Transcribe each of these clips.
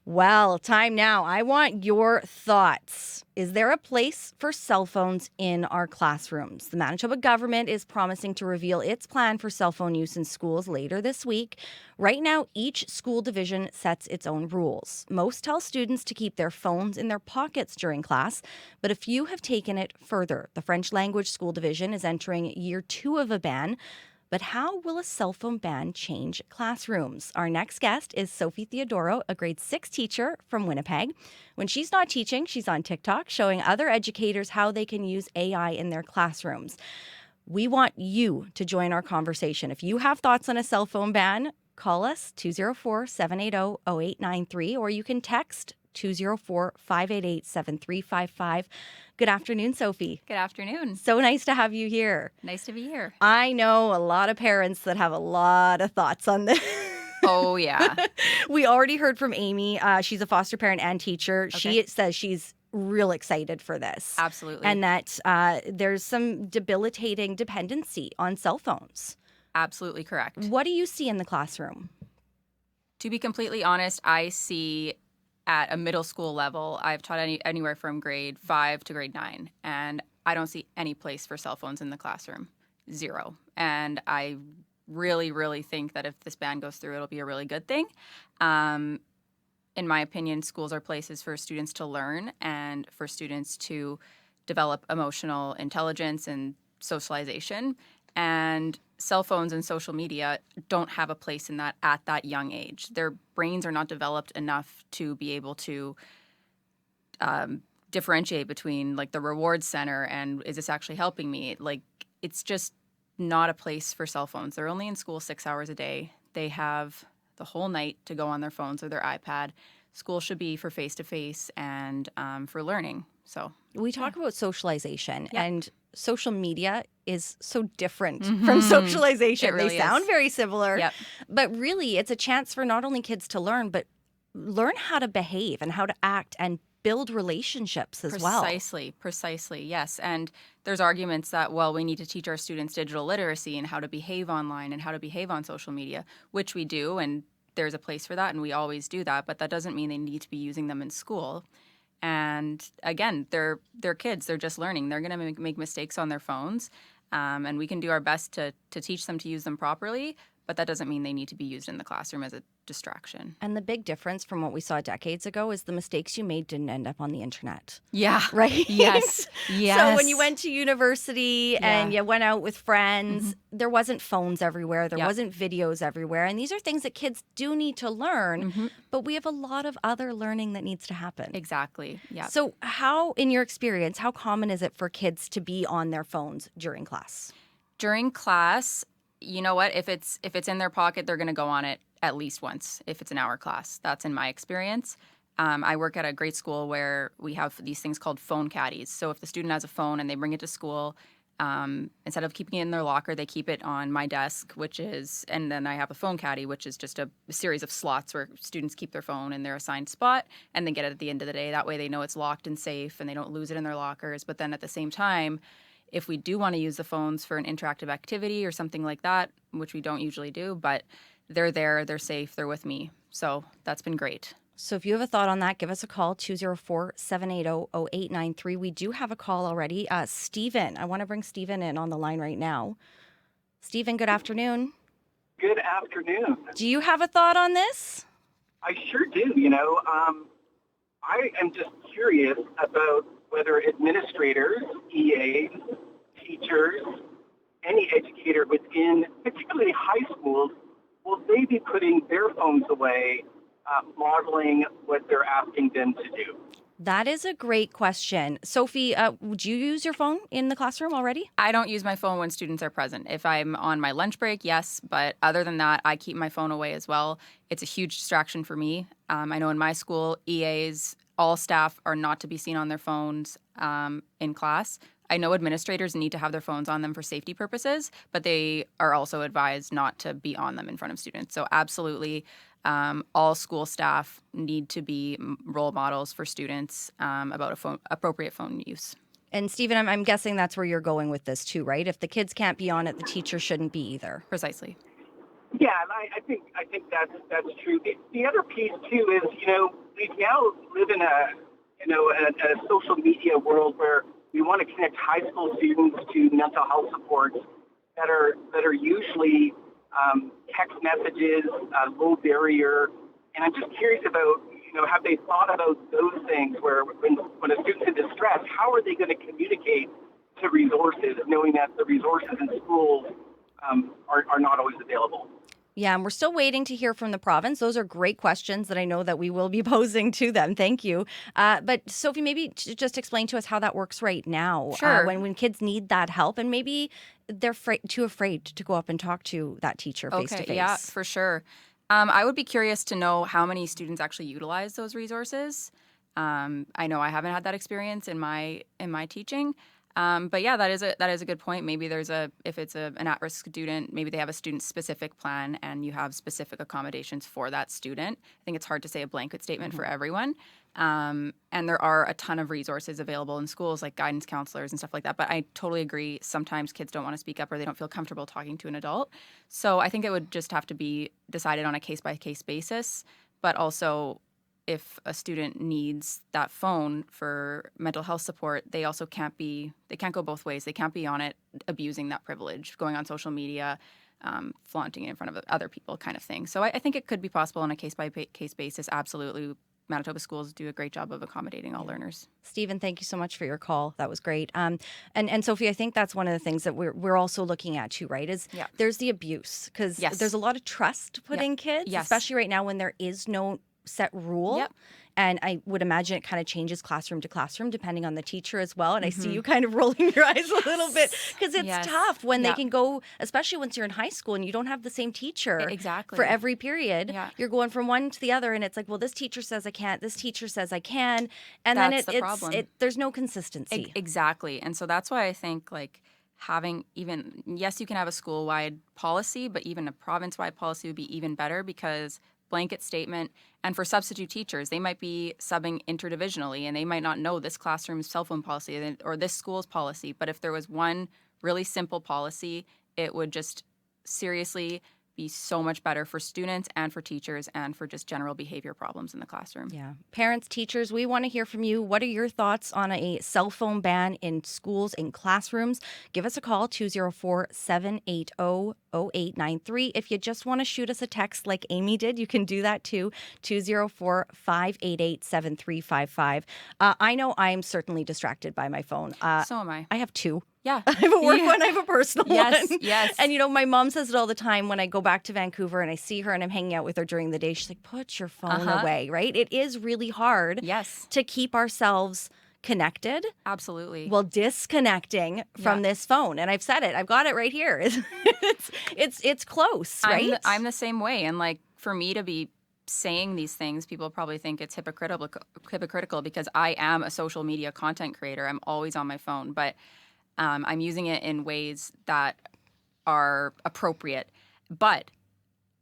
Well, time now. I want your thoughts. Is there a place for cell phones in our classrooms? The Manitoba government is promising to reveal its plan for cell phone use in schools later this week. Right now, each school division sets its own rules. Most tell students to keep their phones in their pockets during class, but a few have taken it further. The French language school division is entering year 2 of a ban. But how will a cell phone ban change classrooms? Our next guest is Sophie Theodoro, a grade 6 teacher from Winnipeg. When she's not teaching, she's on TikTok showing other educators how they can use AI in their classrooms. We want you to join our conversation. If you have thoughts on a cell phone ban, call us 204-780-0893, or you can text 204-588-7355. Good afternoon, Sophie. Good afternoon. So nice to have you here. Nice to be here. I know a lot of parents that have a lot of thoughts on this. Oh, yeah. We already heard from Amy. She's a foster parent and teacher. Okay. She says she's real excited for this. Absolutely. And that there's some debilitating dependency on cell phones. Absolutely correct. What do you see in the classroom? To be completely honest, I see at a middle school level, I've taught anywhere from grade 5 to grade 9, and I don't see any place for cell phones in the classroom. Zero. And I really, really think that if this ban goes through, it'll be a really good thing. In my opinion, schools are places for students to learn and for students to develop emotional intelligence and socialization. And cell phones and social media don't have a place in that at that young age. Their brains are not developed enough to be able to differentiate between like the reward center and is this actually helping me? Like, it's just not a place for cell phones. They're only in school 6 hours a day. They have the whole night to go on their phones or their iPad. School should be for face-to-face and for learning. So we talk about socialization, Yeah. and social media is so different from socialization. It really They sound is. very similar, Yep. but really it's a chance for not only kids to learn, but learn how to behave and how to act and build relationships as well. Precisely, yes. And there's arguments that, well, we need to teach our students digital literacy and how to behave online and how to behave on social media, which we do, and there's a place for that, and we always do that, but that doesn't mean they need to be using them in school. And again, they're kids. They're just learning. They're going to make mistakes on their phones, and we can do our best to teach them to use them properly, but that doesn't mean they need to be used in the classroom as a distraction. And the big difference from what we saw decades ago is the mistakes you made didn't end up on the internet. Yeah. Right? Yes. Yes. So when you went to university and Yeah. you went out with friends, there wasn't phones everywhere. There Yep. wasn't videos everywhere. And these are things that kids do need to learn, but we have a lot of other learning that needs to happen. Exactly. Yeah. So how, in your experience, how common is it for kids to be on their phones during class? During class, you know what? If it's in their pocket, they're going to go on it at least once if it's an hour class. That's in my experience. I work at a great school where we have these things called phone caddies. So if the student has a phone and they bring it to school, instead of keeping it in their locker, they keep it on my desk, and then I have a phone caddy, which is just a series of slots where students keep their phone in their assigned spot and then get it at the end of the day. That way they know it's locked and safe and they don't lose it in their lockers. But then at the same time, if we do want to use the phones for an interactive activity or something like that, which we don't usually do, but they're there, they're safe, they're with me. So that's been great. So if you have a thought on that, give us a call, 204-780-0893. We do have a call already. Stephen, I want to bring Stephen in on the line right now. Stephen, good afternoon. Good afternoon. Do you have a thought on this? I sure do. I am just curious about whether administrators, EAs, teachers, any educator within particularly high schools, will they be putting their phones away, modeling what they're asking them to do? That is a great question. Sophie, would you use your phone in the classroom already? I don't use my phone when students are present. If I'm on my lunch break, yes, but other than that, I keep my phone away as well. It's a huge distraction for me. I know in my school, EAs, all staff are not to be seen on their phones in class. I know administrators need to have their phones on them for safety purposes, but they are also advised not to be on them in front of students. So absolutely, all school staff need to be role models for students about appropriate phone use. And Stephen, I'm guessing that's where you're going with this too, right? If the kids can't be on it, the teacher shouldn't be either. Precisely. Yeah, and I think that's true. The other piece too is, we now live in a social media world where we want to connect high school students to mental health supports that are usually text messages, low barrier. And I'm just curious about, have they thought about those things where when a student's in distress, how are they going to communicate to resources, knowing that the resources in schools are not always available? Yeah, and we're still waiting to hear from the province. Those are great questions that I know that we will be posing to them. Thank you. But Sophie, maybe just explain to us how that works right now. Sure. When kids need that help, and maybe they're too afraid to go up and talk to that teacher face to face. Yeah, for sure. I would be curious to know how many students actually utilize those resources. I know I haven't had that experience in my teaching. But yeah, that is a good point. Maybe if it's an at-risk student, maybe they have a student-specific plan and you have specific accommodations for that student. I think it's hard to say a blanket statement for everyone. And there are a ton of resources available in schools, like guidance counselors and stuff like that. But I totally agree. Sometimes kids don't want to speak up or they don't feel comfortable talking to an adult. So I think it would just have to be decided on a case-by-case basis. But also, if a student needs that phone for mental health support, they can't go both ways. They can't be on it abusing that privilege, going on social media, flaunting it in front of other people kind of thing. So I think it could be possible on a case-by-case basis. Absolutely. Manitoba schools do a great job of accommodating all learners. Stephen, thank you so much for your call. That was great. And Sophie, I think that's one of the things that we're also looking at too, right? There's the abuse, because there's a lot of trust put in kids, especially right now when there is no set rule. Yep. And I would imagine it kind of changes classroom to classroom depending on the teacher as well. And I see you kind of rolling your eyes a little bit, because it's tough when they can go, especially once you're in high school and you don't have the same teacher for every period. Yeah. You're going from one to the other, and it's like, well, this teacher says I can't, this teacher says I can. And that's then the problem. There's no consistency. Exactly. And so that's why I think having yes, you can have a school-wide policy, but even a province-wide policy would be even better, because blanket statement. And for substitute teachers, they might be subbing interdivisionally and they might not know this classroom's cell phone policy or this school's policy. But if there was one really simple policy, it would just seriously be so much better for students and for teachers and for just general behavior problems in the classroom. Yeah. Parents, teachers, we want to hear from you. What are your thoughts on a cell phone ban in schools, in classrooms? Give us a call, 204-780-0893. If you just want to shoot us a text like Amy did, you can do that too, 204-588-7355. I know I'm certainly distracted by my phone. So am I. I have two. Yeah. I have a work one, I have a personal one. Yes. And my mom says it all the time when I go back to Vancouver and I see her and I'm hanging out with her during the day. She's like, put your phone away, right? It is really hard to keep ourselves connected. Absolutely. Well, disconnecting from this phone. And I've said it. I've got it right here. It's close, right? I'm the same way. And for me to be saying these things, people probably think it's hypocritical because I am a social media content creator. I'm always on my phone, but I'm using it in ways that are appropriate. But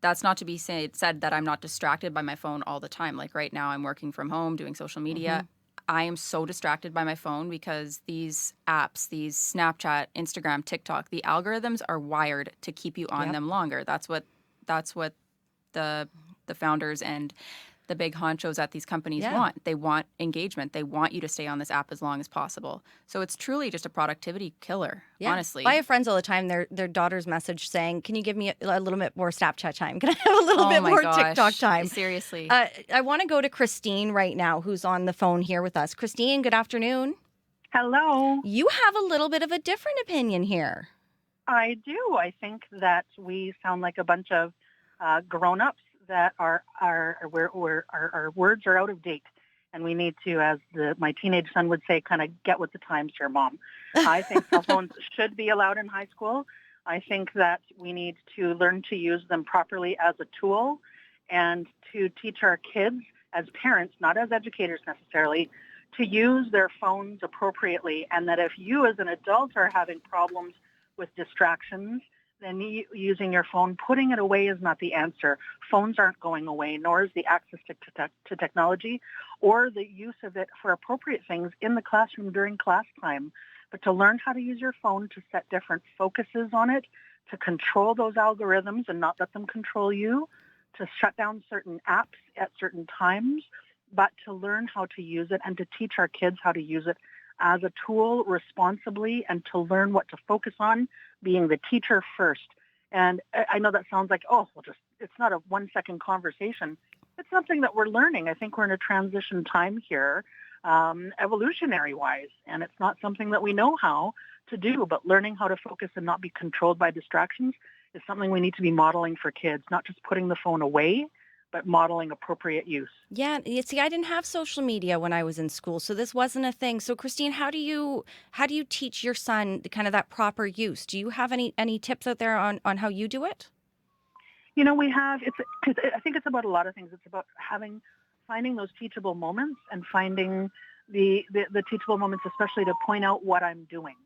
that's not to be said that I'm not distracted by my phone all the time. Like right now, I'm working from home, doing social media. I am so distracted by my phone because these apps, these Snapchat, Instagram, TikTok, the algorithms are wired to keep you on them longer. That's what the founders and the big honchos at these companies want. They want engagement. They want you to stay on this app as long as possible. So it's truly just a productivity killer, honestly. I have friends all the time, their daughters message saying, can you give me a little bit more Snapchat time? Can I have a little bit more TikTok time? Seriously. I want to go to Christine right now, who's on the phone here with us. Christine, good afternoon. Hello. You have a little bit of a different opinion here. I do. I think that we sound like a bunch of grown-ups that our words are out of date, and we need to, as my teenage son would say, kind of get with the times here, Mom. I think cell phones should be allowed in high school. I think that we need to learn to use them properly as a tool and to teach our kids as parents, not as educators necessarily, to use their phones appropriately, and that if you as an adult are having problems with distractions, then using your phone, putting it away is not the answer. Phones aren't going away, nor is the access to technology or the use of it for appropriate things in the classroom during class time. But to learn how to use your phone, to set different focuses on it, to control those algorithms and not let them control you, to shut down certain apps at certain times, but to learn how to use it and to teach our kids how to use it as a tool responsibly and to learn what to focus on, being the teacher first. And I know that sounds like, it's not a 1-second conversation. It's something that we're learning. I think we're in a transition time here, evolutionary-wise, and it's not something that we know how to do, but learning how to focus and not be controlled by distractions is something we need to be modeling for kids, not just putting the phone away, but modeling appropriate use. Yeah, you see, I didn't have social media when I was in school, so this wasn't a thing. So, Christine, how do you teach your son kind of that proper use? Do you have any tips out there on how you do it? We have. I think it's about a lot of things. It's about finding those teachable moments and finding the teachable moments, especially to point out what I'm doing.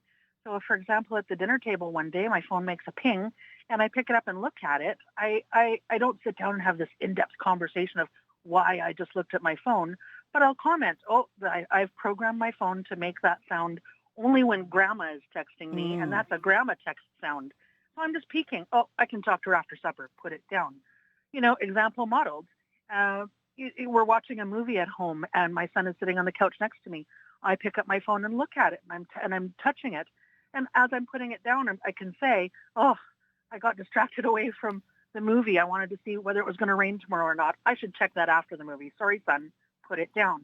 So, for example, at the dinner table one day, my phone makes a ping, and I pick it up and look at it. I don't sit down and have this in-depth conversation of why I just looked at my phone, but I'll comment, I've programmed my phone to make that sound only when grandma is texting me, and that's a grandma text sound. So I'm just peeking. I can talk to her after supper. Put it down. Example modeled. We're watching a movie at home, and my son is sitting on the couch next to me. I pick up my phone and look at it, and I'm touching it. And as I'm putting it down, I can say, I got distracted away from the movie. I wanted to see whether it was going to rain tomorrow or not. I should check that after the movie. Sorry, son, put it down.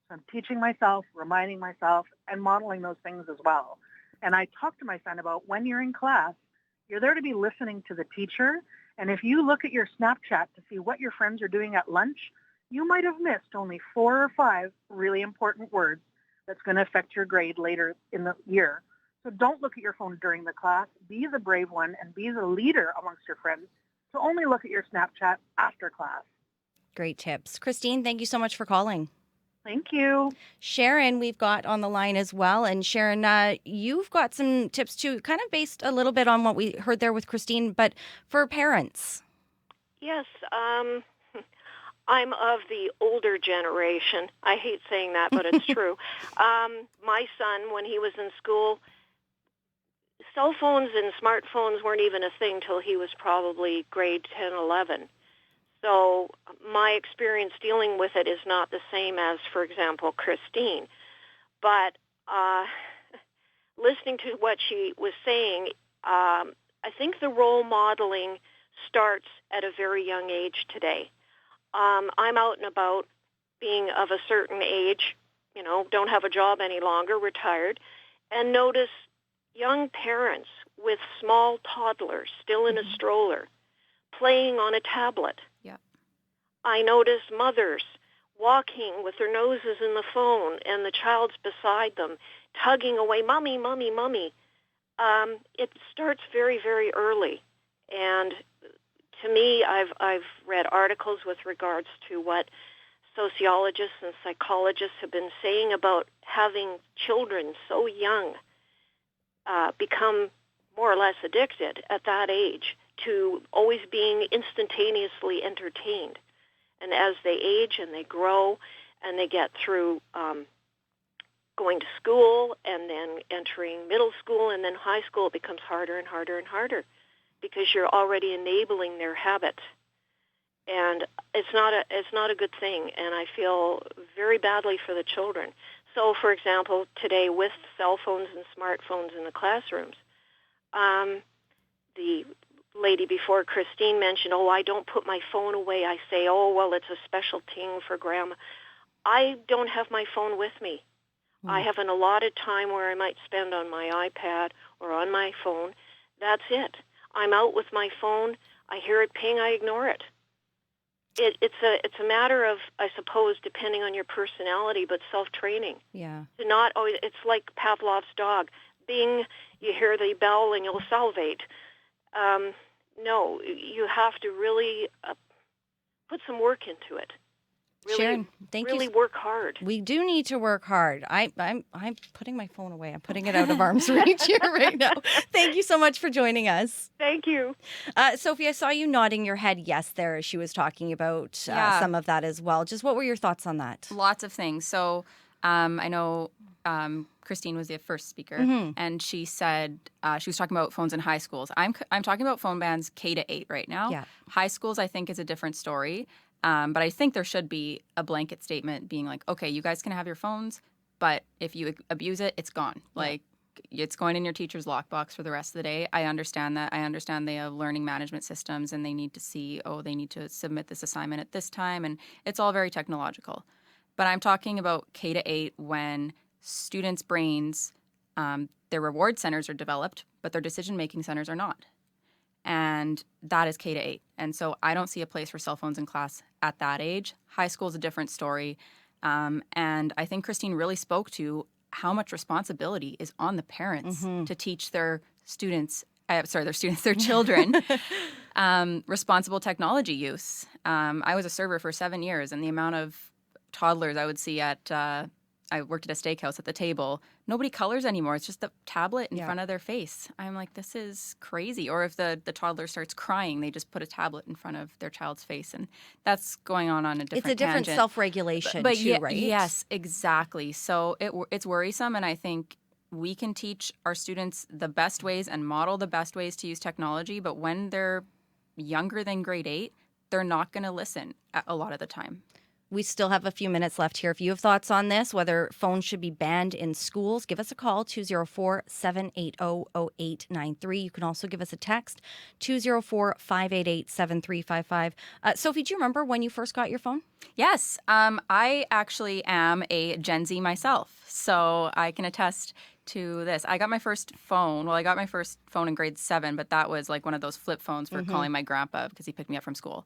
So I'm teaching myself, reminding myself, and modeling those things as well. And I talk to my son about when you're in class, you're there to be listening to the teacher. And if you look at your Snapchat to see what your friends are doing at lunch, you might have missed only 4 or 5 really important words that's going to affect your grade later in the year. So don't look at your phone during the class. Be the brave one and be the leader amongst your friends. So only look at your Snapchat after class. Great tips. Christine, thank you so much for calling. Thank you. Sharon, we've got on the line as well. And Sharon, you've got some tips too, kind of based a little bit on what we heard there with Christine, but for parents. Yes, I'm of the older generation. I hate saying that, but it's true. My son, when he was in school, cell phones and smartphones weren't even a thing till he was probably grade 10, 11. So my experience dealing with it is not the same as, for example, Christine. But listening to what she was saying, I think the role modeling starts at a very young age today. I'm out and about, being of a certain age, don't have a job any longer, retired, and notice young parents with small toddlers still in a stroller playing on a tablet. Yeah. I notice mothers walking with their noses in the phone and the child's beside them, tugging away, "Mommy, mommy, mommy." It starts very, very early. And to me, I've read articles with regards to what sociologists and psychologists have been saying about having children so young become more or less addicted at that age to always being instantaneously entertained. And as they age and they grow and they get through going to school and then entering middle school and then high school, it becomes harder and harder and harder because you're already enabling their habits. And it's not a good thing, and I feel very badly for the children. So, for example, today with cell phones and smartphones in the classrooms, the lady before, Christine, mentioned, I don't put my phone away. I say, it's a special thing for grandma. I don't have my phone with me. I have an allotted time where I might spend on my iPad or on my phone. That's it. I'm out with my phone. I hear it ping. I ignore it. It's a matter of, I suppose, depending on your personality, but self-training. Yeah. To not always, it's like Pavlov's dog. Bing, you hear the bell and you'll salivate. No, you have to really put some work into it. Really, Sharon, thank you. Really work hard. We do need to work hard. I'm putting my phone away. I'm putting it out of arm's reach here right now. Thank you so much for joining us. Thank you. Sophie, I saw you nodding your head yes there as she was talking about some of that as well. Just what were your thoughts on that? Lots of things. So I know Christine was the first speaker, and she said she was talking about phones in high schools. I'm talking about phone bans K to 8 right now. Yeah. High schools, I think, is a different story. But I think there should be a blanket statement being like, okay, you guys can have your phones, but if you abuse it, it's gone. Like, it's going in your teacher's lockbox for the rest of the day. I understand that. I understand they have learning management systems and they need to see, they need to submit this assignment at this time. And it's all very technological. But I'm talking about K to 8 when students' brains, their reward centers are developed, but their decision-making centers are not. And that is K to 8. And so I don't see a place for cell phones in class at that age. High school is a different story. And I think Christine really spoke to how much responsibility is on the parents to teach their children responsible technology use. I was a server for 7 years, and the amount of toddlers I would see I worked at a steakhouse at the table. Nobody colors anymore. It's just a tablet in front of their face. I'm like, this is crazy. Or if the toddler starts crying, they just put a tablet in front of their child's face. And that's going on a different It's a different tangent. self-regulation too, right? Yes, exactly. So it's worrisome. And I think we can teach our students the best ways and model the best ways to use technology. But when they're younger than grade 8, they're not going to listen a lot of the time. We still have a few minutes left here. If you have thoughts on this, whether phones should be banned in schools, give us a call, 204-780-0893. You can also give us a text, 204-588-7355. Sophie, do you remember when you first got your phone? Yes. I actually am a Gen Z myself, so I can attest to this. I got my first phone. Well, I got my first phone in grade 7, but that was like one of those flip phones for calling my grandpa because he picked me up from school.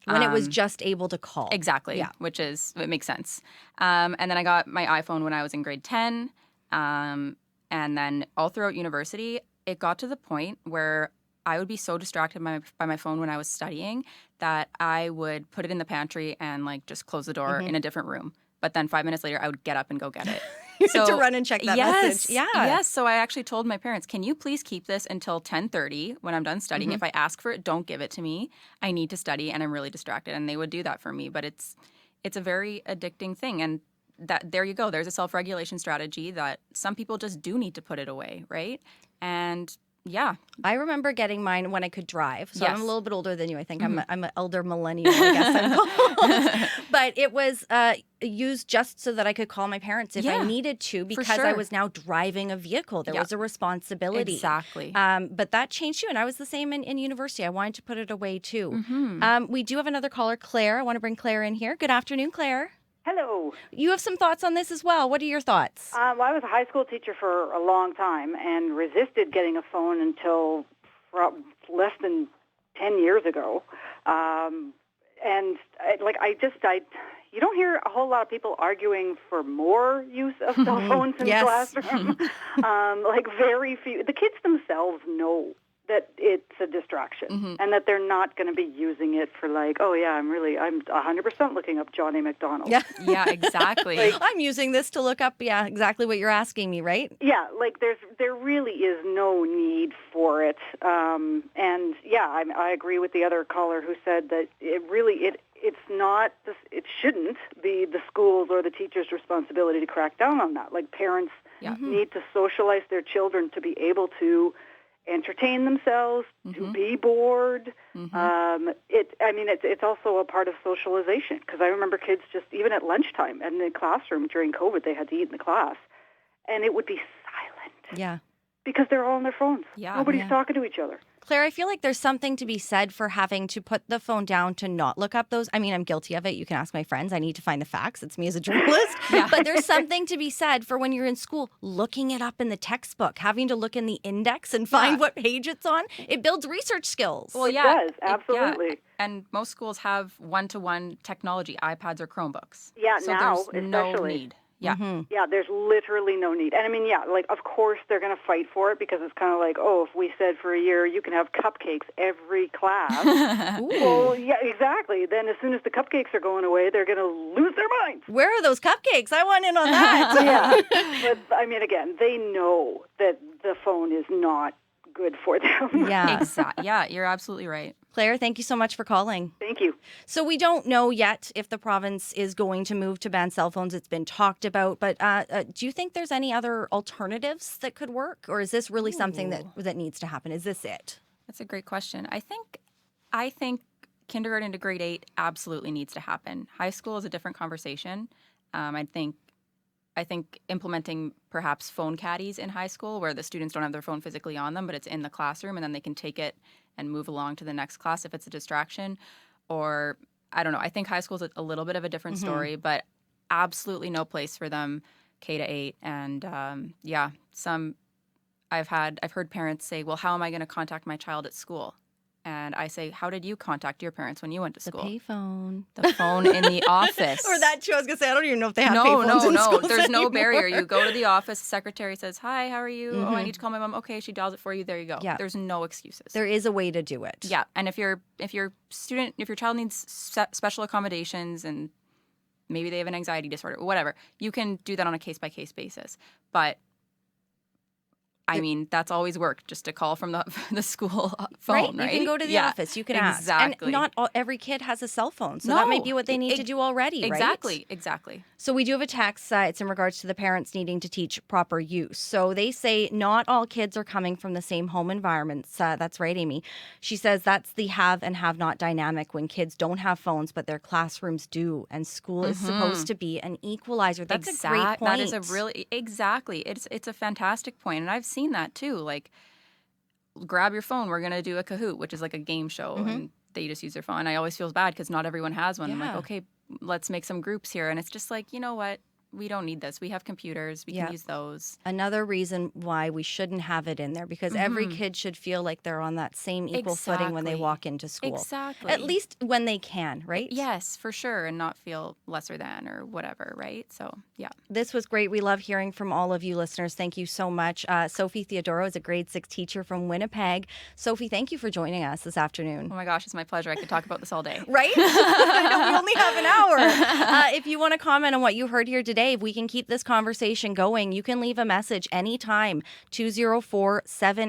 When it was just able to call. Exactly, Yeah. it makes sense. And then I got my iPhone when I was in grade 10. And then all throughout university, it got to the point where I would be so distracted by my phone when I was studying that I would put it in the pantry and like just close the door in a different room. But then 5 minutes later, I would get up and go get it. To run and check that message. Yeah. Yes. So I actually told my parents, can you please keep this until 10:30 when I'm done studying? If I ask for it, don't give it to me. I need to study and I'm really distracted. And they would do that for me. But it's a very addicting thing. And there you go. There's a self-regulation strategy that some people just do need to put it away, right? And yeah. I remember getting mine when I could drive. So Yes. I'm a little bit older than you. I think I'm an elder millennial, I guess I'm called. But it was used just so that I could call my parents if I needed to, because I was now driving a vehicle. There was a responsibility. Exactly. But that changed too. And I was the same in university. I wanted to put it away too. We do have another caller, Claire. I want to bring Claire in here. Good afternoon, Claire. Hello. You have some thoughts on this as well. What are your thoughts? Well, I was a high school teacher for a long time and resisted getting a phone until less than 10 years ago. You don't hear a whole lot of people arguing for more use of cell phones in the classroom. Very few. The kids themselves know that it's a distraction and that they're not going to be using it for I'm 100% looking up Johnny McDonald. Yeah, exactly. I'm using this to look up, exactly what you're asking me, right? Yeah, there really is no need for it. I agree with the other caller who said that it shouldn't be the schools or the teachers' responsibility to crack down on that. Like, parents need to socialize their children to be able to entertain themselves, to be bored. It's also a part of socialization, because I remember kids just, even at lunchtime and in the classroom during COVID, they had to eat in the class, and it would be silent. Yeah. Because they're all on their phones. Yeah. Nobody's talking to each other. Claire, I feel like there's something to be said for having to put the phone down to not look up those. I mean, I'm guilty of it. You can ask my friends. I need to find the facts. It's me as a journalist. But there's something to be said for when you're in school, looking it up in the textbook, having to look in the index and find what page it's on. It builds research skills. Well, It does, absolutely. And most schools have one-to-one technology, iPads or Chromebooks. Yeah, so now there's no especially. need. Yeah. Yeah, there's literally no need. And of course they're going to fight for it, because it's kind of like, if we said for a year you can have cupcakes every class. Well, yeah, exactly. Then as soon as the cupcakes are going away, they're going to lose their minds. Where are those cupcakes? I want in on that. But again, they know that the phone is not good for them. Yeah. Exactly. Yeah, you're absolutely right. Claire, thank you so much for calling. Thank you. So we don't know yet if the province is going to move to ban cell phones. It's been talked about. But do you think there's any other alternatives that could work? Or is this really something that needs to happen? Is this it? That's a great question. I think kindergarten to grade 8 absolutely needs to happen. High school is a different conversation. I think implementing perhaps phone caddies in high school where the students don't have their phone physically on them, but it's in the classroom and then they can take it and move along to the next class if it's a distraction. Or, I don't know, I think high school is a little bit of a different story, but absolutely no place for them K to 8. And I've heard parents say, well, how am I going to contact my child at school? And I say, how did you contact your parents when you went to school? The payphone. The phone in the office. Or that too. I was going to say, I don't even know if they have payphones in schools There's no anymore. barrier. You go to the office, the secretary says, hi, how are you? Oh, I need to call my mom. Okay, she dials it for you. There you go. Yeah. There's no excuses. There is a way to do it. Yeah, and if your child needs special accommodations and maybe they have an anxiety disorder, whatever, you can do that on a case-by-case basis. But I mean, that's always worked, just to call from the school phone, right? You can go to the office. You can ask. Exactly. And not every kid has a cell phone, so that might be what they need to do already, right? Exactly. So we do have a text. It's in regards to the parents needing to teach proper use. So they say not all kids are coming from the same home environments. That's right, Amy. She says that's the have and have not dynamic when kids don't have phones, but their classrooms do. And school is supposed to be an equalizer. That's a great point. That is a really, exactly. It's a fantastic point. And I've seen that too. Like, grab your phone. We're going to do a Kahoot, which is like a game show. And they just use their phone. I always feel bad because not everyone has one. I'm like, okay, let's make some groups here. And it's just like, you know what? We don't need this. We have computers. We can use those. Another reason why we shouldn't have it in there, because every kid should feel like they're on that same equal footing when they walk into school. Exactly. At least when they can, right? Yes, for sure. And not feel lesser than or whatever, right? So, yeah. This was great. We love hearing from all of you listeners. Thank you so much. Sophie Theodoro is a grade 6 teacher from Winnipeg. Sophie, thank you for joining us this afternoon. Oh my gosh, it's my pleasure. I could talk about this all day. Right? I know we only have an hour. If you want to comment on what you heard here today, if we can keep this conversation going, you can leave a message anytime, 204-7